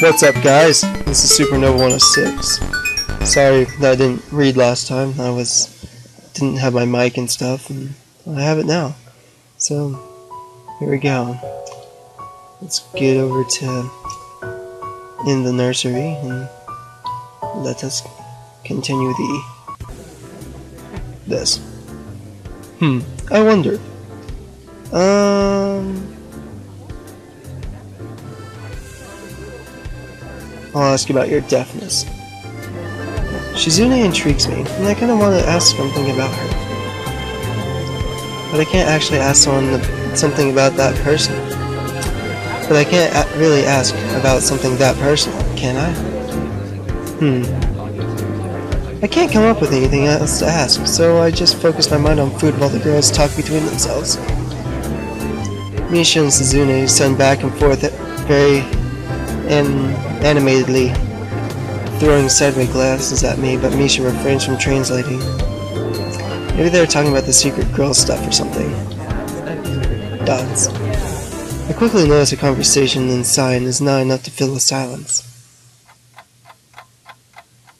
What's up, guys? This is Supernova106. Sorry that I didn't read last time. Didn't have my mic and stuff, and I have it now. So here we go. Let's get over to In the Nursery and let us continue this. I wonder. I'll ask about your deafness. Shizune intrigues me, and I kind of want to ask something about her. But I can't actually ask someone something about that person. But I can't really ask about something that personal, can I? I can't come up with anything else to ask, so I just focus my mind on food while the girls talk between themselves. Misha and Shizune send back and forth very animatedly, throwing sideways glances at me, but Misha refrains from translating. Maybe they're talking about the secret girl stuff or something. Dots. I quickly notice a conversation inside is not enough to fill the silence.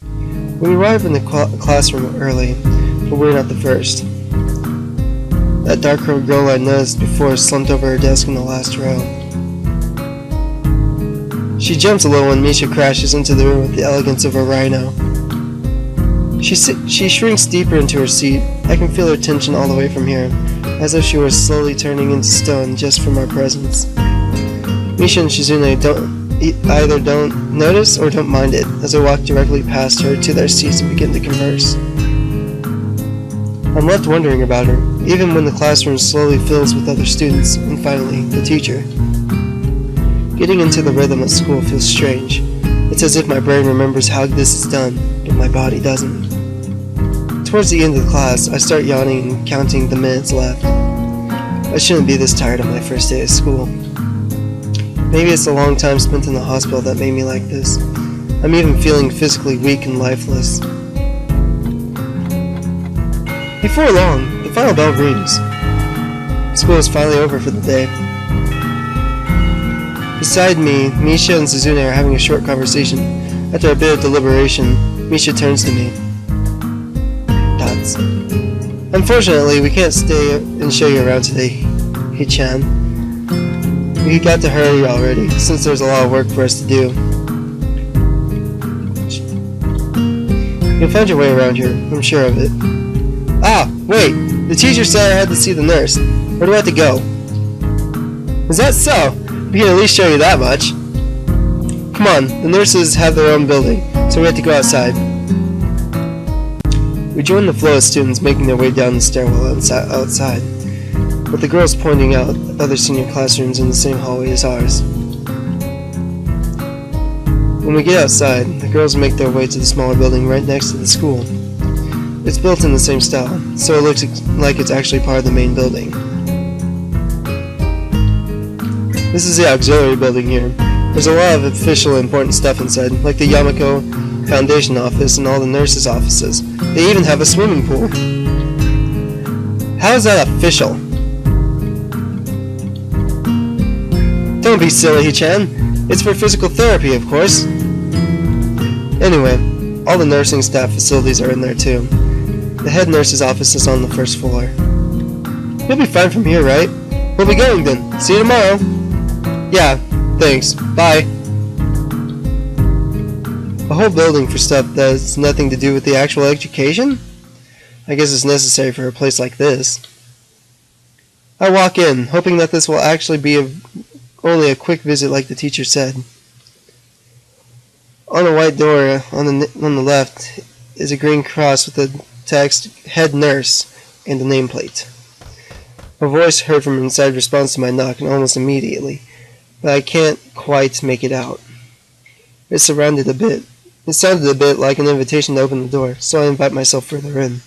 We arrive in the classroom early, but we're not the first. That dark-haired girl I noticed before slumped over her desk in the last row. She jumps a little when Misha crashes into the room with the elegance of a rhino. She shrinks deeper into her seat. I can feel her tension all the way from here, as if she were slowly turning into stone just from our presence. Misha and Shizune either don't notice or don't mind it, as I walk directly past her to their seats and begin to converse. I'm left wondering about her, even when the classroom slowly fills with other students, and finally, the teacher. Getting into the rhythm of school feels strange. It's as if my brain remembers how this is done, but my body doesn't. Towards the end of the class, I start yawning and counting the minutes left. I shouldn't be this tired on my first day of school. Maybe it's the long time spent in the hospital that made me like this. I'm even feeling physically weak and lifeless. Before long, the final bell rings. School is finally over for the day. Beside me, Misha and Shizune are having a short conversation. After a bit of deliberation, Misha turns to me. Dots. Unfortunately, we can't stay and show you around today, Hichan. We got to hurry already, since there's a lot of work for us to do. You'll find your way around here, I'm sure of it. Ah, wait! The teacher said I had to see the nurse. Where do I have to go? Is that so? We can at least show you that much. Come on, the nurses have their own building, so we have to go outside. We join the flow of students making their way down the stairwell outside, with the girls pointing out other senior classrooms in the same hallway as ours. When we get outside, the girls make their way to the smaller building right next to the school. It's built in the same style, so it looks like it's actually part of the main building. This is the auxiliary building here. There's a lot of official important stuff inside, like the Yamako Foundation office and all the nurses' offices. They even have a swimming pool. How is that official? Don't be silly, Hichan. It's for physical therapy, of course. Anyway, all the nursing staff facilities are in there too. The head nurse's office is on the first floor. You'll be fine from here, right? We'll be going then. See you tomorrow. Yeah, thanks. Bye. A whole building for stuff that has nothing to do with the actual education? I guess it's necessary for a place like this. I walk in, hoping that this will actually be only a quick visit like the teacher said. On a white door on the left is a green cross with the text, Head Nurse, and a nameplate. A voice heard from inside responds to my knock and almost immediately, but I can't quite make it out. It sounded a bit like an invitation to open the door, so I invite myself further in.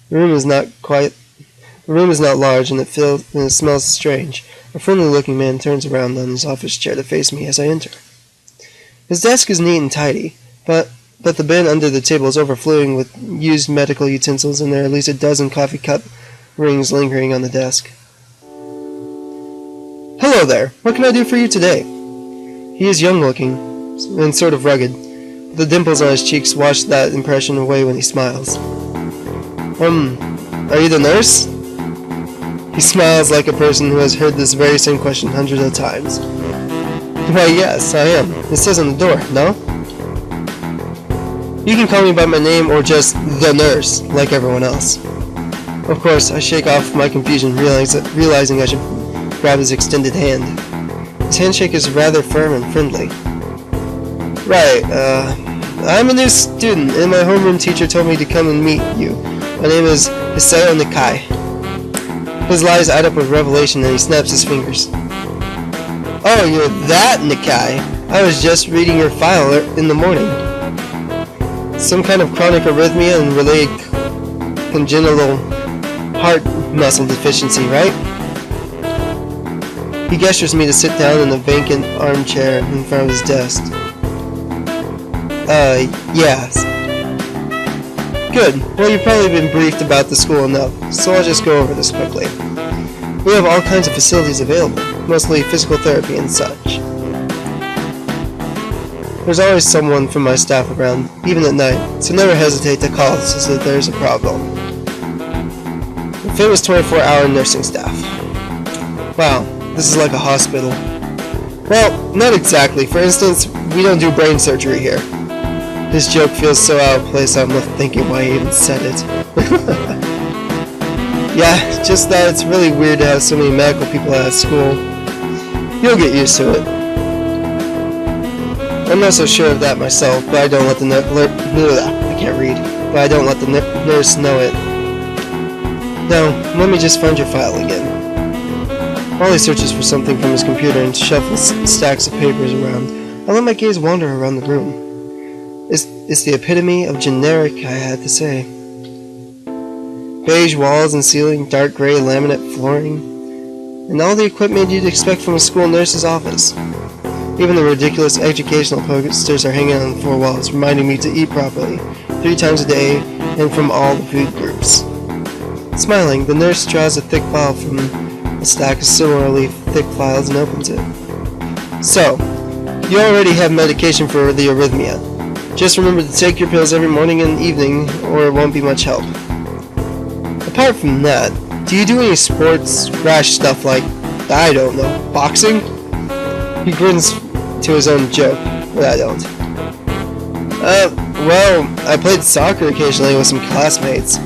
The room is not large, and it smells strange. A friendly-looking man turns around on his office chair to face me as I enter. His desk is neat and tidy, but the bin under the table is overflowing with used medical utensils, and there are at least a dozen coffee cup rings lingering on the desk. Hello there. What can I do for you today? He is young-looking and sort of rugged. The dimples on his cheeks wash that impression away when he smiles. Are you the nurse? He smiles like a person who has heard this very same question hundreds of times. Why, yes, I am. It says on the door, no? You can call me by my name or just the nurse, like everyone else. Of course, I shake off my confusion, realizing I should grab his extended hand. His handshake is rather firm and friendly. Right, I'm a new student, and my homeroom teacher told me to come and meet you. My name is Hisao Nikai. His lies add up with revelation, and he snaps his fingers. Oh, you're that Nikai. I was just reading your file in the morning. Some kind of chronic arrhythmia and related congenital heart muscle deficiency, right? He gestures me to sit down in the vacant armchair in front of his desk. Yes. Good. Well, you've probably been briefed about the school enough, so I'll just go over this quickly. We have all kinds of facilities available, mostly physical therapy and such. There's always someone from my staff around, even at night, so never hesitate to call us if there's a problem. The famous 24-hour nursing staff. Wow, this is like a hospital. Well, not exactly. For instance, we don't do brain surgery here. This joke feels so out of place I'm left thinking why he even said it. Yeah, just that it's really weird to have so many medical people at school. You'll get used to it. I'm not so sure of that myself, but I don't let the nurse know it. Now, let me just find your file again. While he searches for something from his computer and shuffles stacks of papers around, I let my gaze wander around the room. It's the epitome of generic, I had to say. Beige walls and ceiling, dark gray laminate flooring, and all the equipment you'd expect from a school nurse's office. Even the ridiculous educational posters are hanging on the four walls, reminding me to eat properly, 3 times a day, and from all the food groups. Smiling, the nurse draws a thick file from a stack of similarly thick files and opens it. So, you already have medication for the arrhythmia. Just remember to take your pills every morning and evening, or it won't be much help. Apart from that, do you do any sports, rash stuff like, I don't know, boxing? He grins to his own joke, but I don't. Well, I played soccer occasionally with some classmates.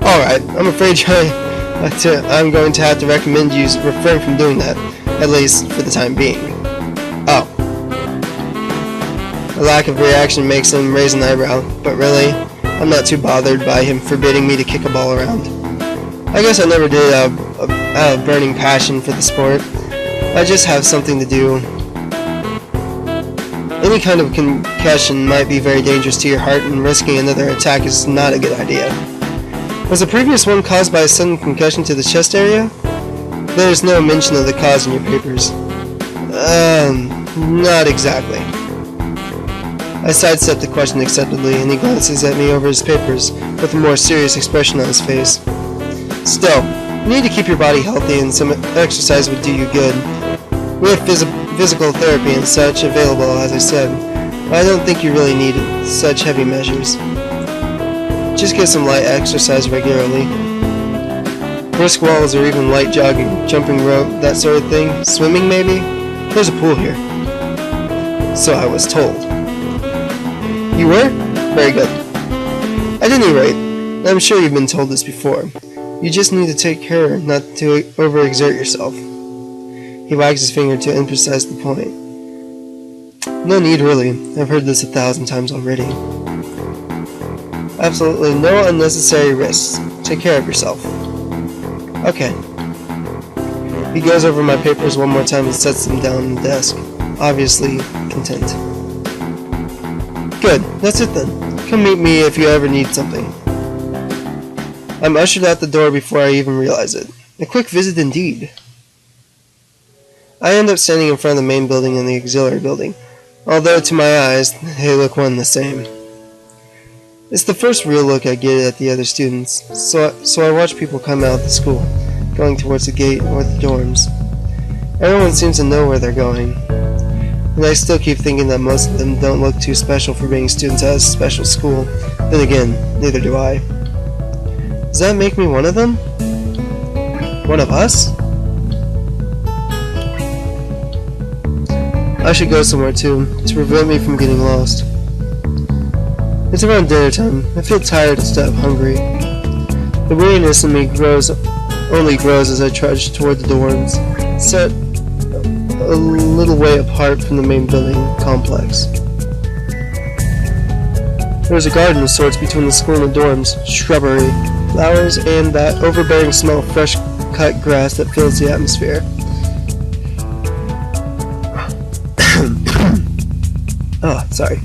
Alright, I'm afraid I'm going to have to recommend you refrain from doing that, at least for the time being. Oh. A lack of reaction makes him raise an eyebrow, but really, I'm not too bothered by him forbidding me to kick a ball around. I guess I never did out of burning passion for the sport. I just have something to do. Any kind of concussion might be very dangerous to your heart, and risking another attack is not a good idea. Was the previous one caused by a sudden concussion to the chest area? There is no mention of the cause in your papers. Not exactly. I sidestep the question acceptably, and he glances at me over his papers, with a more serious expression on his face. Still, you need to keep your body healthy, and some exercise would do you good. We have physical therapy and such available, as I said, but I don't think you really need such heavy measures. Just get some light exercise regularly. Brisk walls or even light jogging, jumping rope, that sort of thing. Swimming, maybe? There's a pool here. So I was told. You were? Very good. At any rate, I'm sure you've been told this before. You just need to take care not to overexert yourself. He wags his finger to emphasize the point. No need, really. I've heard this 1,000 times already. Absolutely no unnecessary risks. Take care of yourself. Okay. He goes over my papers one more time and sets them down on the desk, obviously content. Good, that's it then. Come meet me if you ever need something. I'm ushered out the door before I even realize it. A quick visit indeed. I end up standing in front of the main building and the auxiliary building, although to my eyes, they look one and the same. It's the first real look I get at the other students, so I watch people come out of the school, going towards the gate or the dorms. Everyone seems to know where they're going. and I still keep thinking that most of them don't look too special for being students at a special school. Then again, neither do I. Does that make me one of them? One of us? I should go somewhere too, to prevent me from getting lost. It's around dinner time. I feel tired instead of hungry. The weariness in me only grows as I trudge toward the dorms, set a little way apart from the main building complex. There is a garden of sorts between the school and the dorms, shrubbery, flowers, and that overbearing smell of fresh-cut grass that fills the atmosphere. Oh, sorry.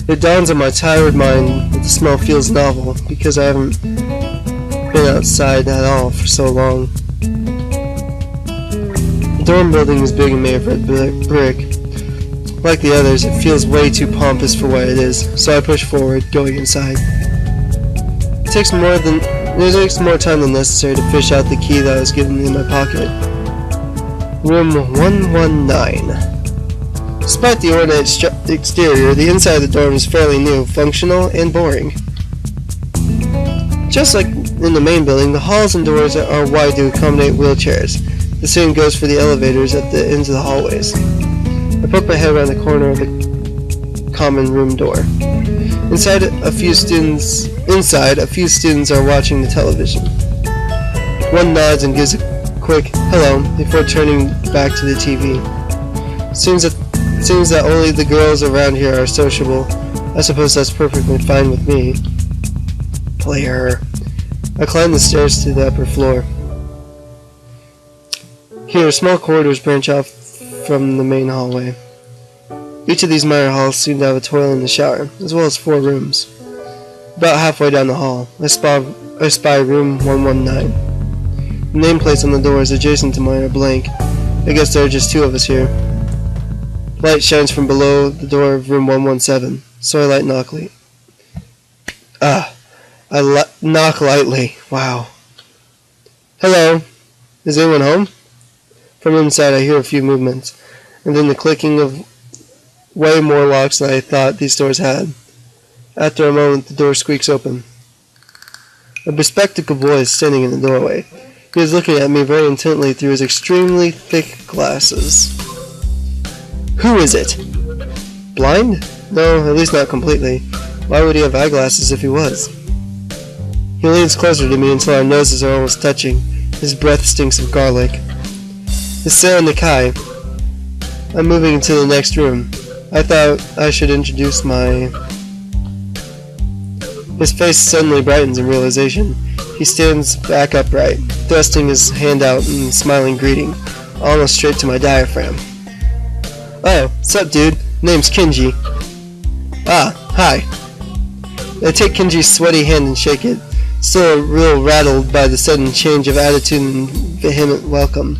It dawns on my tired mind that the smell feels novel because I haven't been outside at all for so long. The dorm building is big and made of red brick. Like the others, it feels way too pompous for what it is, so I push forward, going inside. It takes more time than necessary to fish out the key that was given in my pocket. Room 119. Despite the ornate exterior, the inside of the dorm is fairly new, functional, and boring. Just like in the main building, the halls and doors are wide to accommodate wheelchairs. The same goes for the elevators at the ends of the hallways. I poke my head around the corner of the common room door. Inside, a few students are watching the television. One nods and gives a quick hello before turning back to the TV. Seems that only the girls around here are sociable. I suppose that's perfectly fine with me. Player. I climb the stairs to the upper floor. Here, small corridors branch off from the main hallway. Each of these minor halls seem to have a toilet and a shower, as well as 4 rooms. About halfway down the hall, I spy room 119. The nameplates on the doors adjacent to mine are blank. I guess there are just 2 of us here. Light shines from below the door of room 117, so I knock lightly. Wow. Hello. Is anyone home? From inside I hear a few movements, and then the clicking of way more locks than I thought these doors had. After a moment, the door squeaks open. A bespectacled boy is standing in the doorway. He is looking at me very intently through his extremely thick glasses. Who is it? Blind? No, at least not completely. Why would he have eyeglasses if he was? He leans closer to me until our noses are almost touching. His breath stinks of garlic. Issei Nakai. I'm moving into the next room. I thought I should introduce my... His face suddenly brightens in realization. He stands back upright, thrusting his hand out in smiling greeting, almost straight to my diaphragm. Oh, sup dude, name's Kenji. Ah, hi. I take Kenji's sweaty hand and shake it, still a real rattled by the sudden change of attitude and vehement welcome.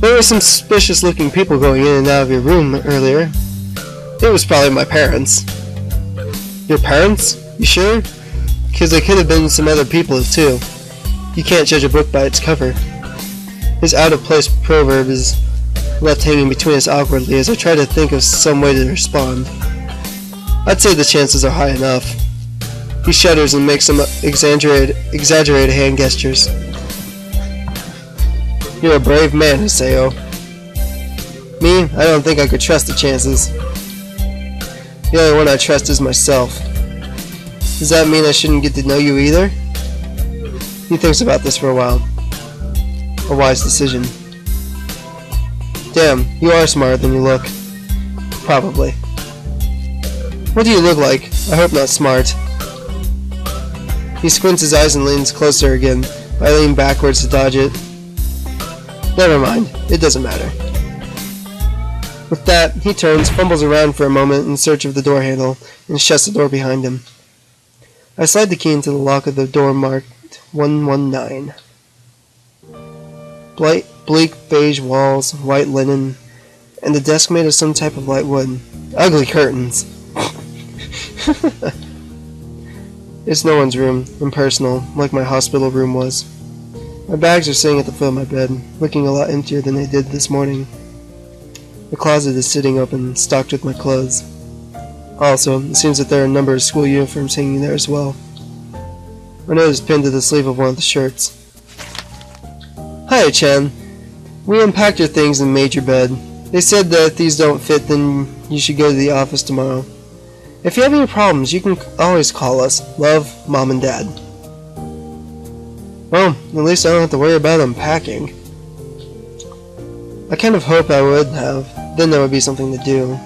There were some suspicious looking people going in and out of your room earlier. It was probably my parents. Your parents? You sure? Because they could have been some other people too. You can't judge a book by its cover. His out-of-place proverb is left hanging between us awkwardly as I try to think of some way to respond. I'd say the chances are high enough. He shudders and makes some exaggerated hand gestures. You're a brave man, Hiseo. Me? I don't think I could trust the chances. The only one I trust is myself. Does that mean I shouldn't get to know you either? He thinks about this for a while. A wise decision. Damn, you are smarter than you look. Probably. What do you look like? I hope not smart. He squints his eyes and leans closer again. I lean backwards to dodge it. Never mind, it doesn't matter. With that, he turns, fumbles around for a moment in search of the door handle, and shuts the door behind him. I slide the key into the lock of the door marked 119. Bleak beige walls, white linen, and the desk made of some type of light wood. Ugly curtains! It's no one's room, impersonal, like my hospital room was. My bags are sitting at the foot of my bed, looking a lot emptier than they did this morning. The closet is sitting open, stocked with my clothes. Also, it seems that there are a number of school uniforms hanging there as well. My note is pinned to the sleeve of one of the shirts. Hiya, Chan. We unpacked your things and made your bed. They said that if these don't fit, then you should go to the office tomorrow. If you have any problems, you can always call us. Love, Mom and Dad. Well, at least I don't have to worry about unpacking. I kind of hope I would have. Then there would be something to do.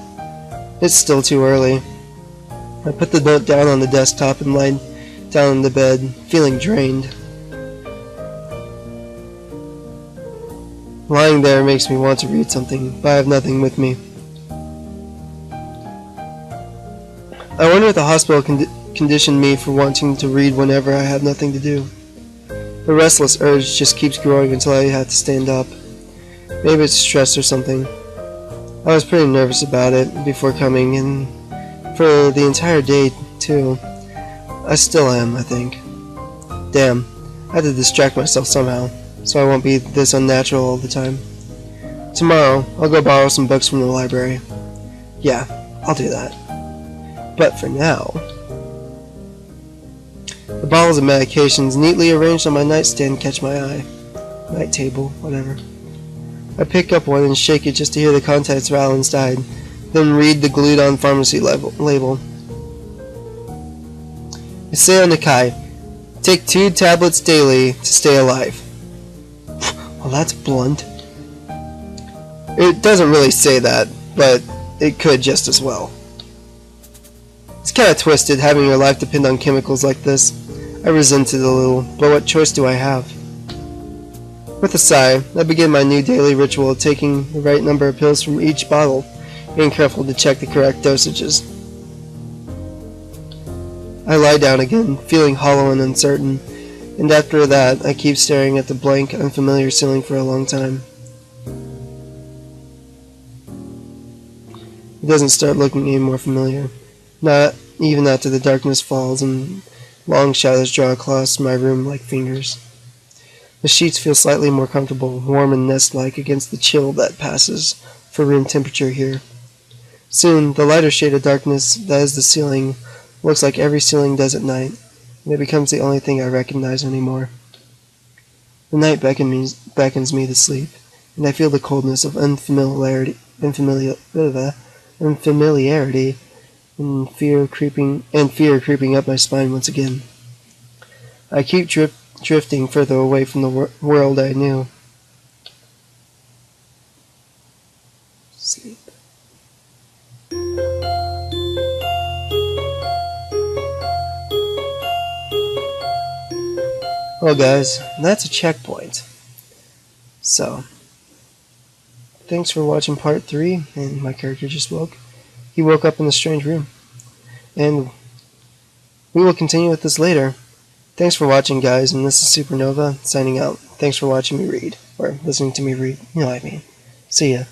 It's still too early. I put the note down on the desktop and lied down in the bed, feeling drained. Lying there makes me want to read something, but I have nothing with me. I wonder if the hospital conditioned me for wanting to read whenever I have nothing to do. The restless urge just keeps growing until I have to stand up. Maybe it's stress or something. I was pretty nervous about it before coming, and for the entire day, too. I still am, I think. Damn, I had to distract myself somehow, so I won't be this unnatural all the time. Tomorrow, I'll go borrow some books from the library. Yeah, I'll do that. But for now... The bottles of medications neatly arranged on my nightstand catch my eye. Night table, whatever. I pick up one and shake it just to hear the contents rattle inside, then read the glued-on pharmacy label. Iseo Nakai. Take 2 tablets daily to stay alive. Well, that's blunt. It doesn't really say that, but it could just as well. It's kinda twisted having your life depend on chemicals like this. I resent it a little, but what choice do I have? With a sigh, I begin my new daily ritual of taking the right number of pills from each bottle, being careful to check the correct dosages. I lie down again, feeling hollow and uncertain, and after that, I keep staring at the blank, unfamiliar ceiling for a long time. It doesn't start looking any more familiar, not even after the darkness falls and long shadows draw across my room like fingers. The sheets feel slightly more comfortable, warm and nest-like against the chill that passes for room temperature here. Soon, the lighter shade of darkness that is the ceiling looks like every ceiling does at night, and it becomes the only thing I recognize anymore. The night beckons me to sleep, and I feel the coldness of unfamiliarity and fear creeping up my spine once again. I keep drifting further away from the world I knew. Sleep. Well, guys, that's a checkpoint. So, thanks for watching part 3, and my character just woke. He woke up in a strange room. And we will continue with this later. Thanks for watching, guys, and this is Supernova, signing out. Thanks for watching me read, or listening to me read, you know what I mean. See ya.